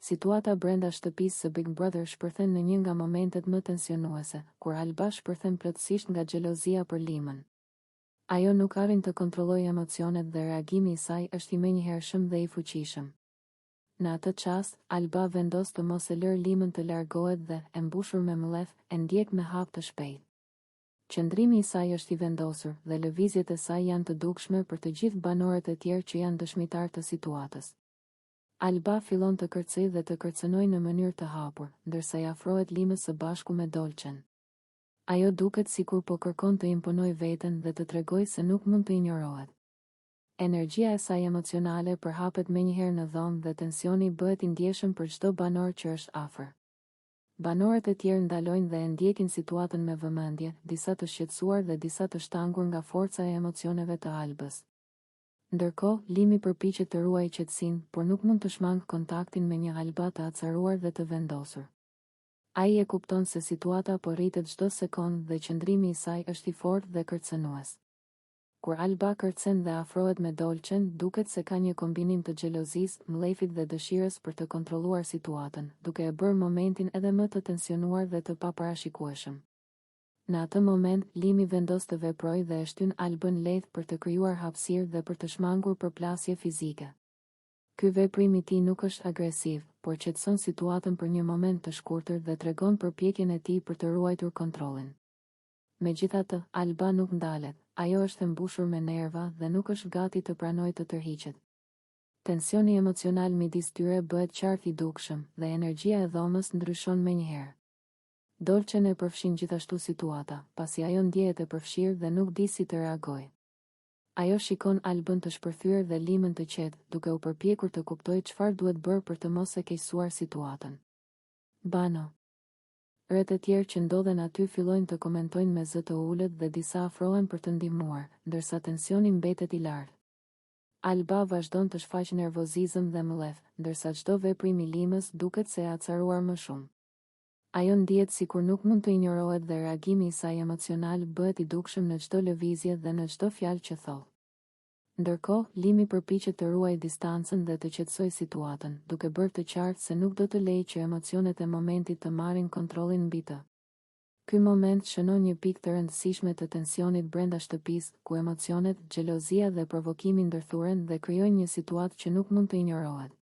Situata brenda shtëpisë së Big Brother shpërthen në një nga momentet më tensionuese, kur Alba shpërthen plotësisht nga xhelozia për Limën. Ajo nuk arrin të kontrollojë emocionet dhe reagimi i saj është i menjëhershëm dhe i fuqishëm. Në atë çast, Alba vendos të mos e lërë Limën të largohet dhe, e mbushur me mlleth, e ndjek me hap të shpejtë. Qëndrimi i saj është i vendosur dhe lëvizjet e saj janë të dukshme për të gjithë banorët e tjerë që janë dëshmitar të situatës. Alba fillon të kërcej dhe të kërcënoj në mënyrë të hapur, ndërsa i afrohet Limës së bashku me Dolçen. Ajo duket sikur po kërkon të imponoj veten dhe të tregoj se nuk mund të injorohet. Energjia e saj emocionale përhapet menjëherë në dhomë dhe tensioni bëhet i ndjeshëm për çdo banor që është afër. Banorët e tjerë ndalojnë dhe e ndjekin situatën me vëmendje, disa të shqetësuar dhe disa të shtangur nga forca e emocioneve të Albës. Ndërkohë, Limi përpiqet të ruajë qetësinë, por nuk mund të shmangë kontaktin me një Alba të acaruar dhe të vendosur. Ai e kupton se situata po rritet çdo sekond dhe qëndrimi i saj është i fortë dhe kërcënues. Kur Alba kërcen dhe afrohet me Dolçen, duket se ka një kombinim të xhelozisë, mllefit dhe dëshirës për të kontrolluar situatën, duke e bërë momentin edhe më të tensionuar dhe të paparashikueshëm. Në atë moment, Limi vendos të veprojë dhe e shtyn Albën lehtë për të krijuar hapësirë dhe për të shmangur përplasje fizike. Ky veprim i tij nuk është agresiv, por qetëson situatën për një moment të shkurtër dhe tregon përpjekjen e tij për të ruajtur kontrollin. Megjithatë, Alba nuk ndalet, ajo është e mbushur me nerva dhe nuk është gati të pranojë të tërhiqet. Tensioni emocional midis tyre bëhet qartë i dukshëm dhe energjia e dhomës ndryshon menjëherë. Dolçen e përfshin gjithashtu situata, pasi ajo ndjehet e përfshirë dhe nuk di si të reagojë. Ajo shikon Albën të shpërthyer dhe Limën të qetë, duke u përpjekur të kuptojë çfarë duhet bërë për të mos e keqësuar situatën. Bano. Rreth e tjerë që ndodhen aty fillojnë të komentojnë me zë të ulët dhe disa afrohen për të ndihmuar, ndërsa tensioni mbetet i lartë. Alba vazhdon të shfaqë nervozizëm dhe mlleth, ndërsa çdo veprim i Limës duket se e acaruar më shumë. Ajo ndihet sikur nuk mund të injorohet dhe reagimi i saj emocional bëhet i dukshëm në çdo lëvizje dhe në çdo fjalë që thotë. Ndërkohë, Limi përpiqet të ruajë distancën dhe të qetësojë situatën, duke bërë të qartë se nuk do të lejë që emocionet e momentit të marrin kontrollin mbi të. Ky moment shënon një pikë të rëndësishme të tensionit brenda shtëpisë, ku emocionet, xhelozia dhe provokimi ndërthuren dhe krijojnë një situatë që nuk mund të injorohet.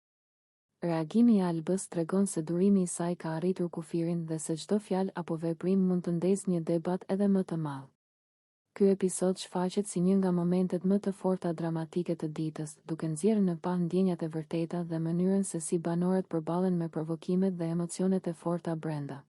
Reagimi i Albës tregon se durimi i saj ka arritur kufirin dhe se çdo fjalë apo veprim mund të ndezë një debat edhe më të madh. Ky episod shfaqet si një nga momentet më të forta dramatike të ditës, duke nxjerrë në pa ndjenjat e vërteta dhe mënyrën se si banorët përballen me provokimet dhe emocionet e forta brenda.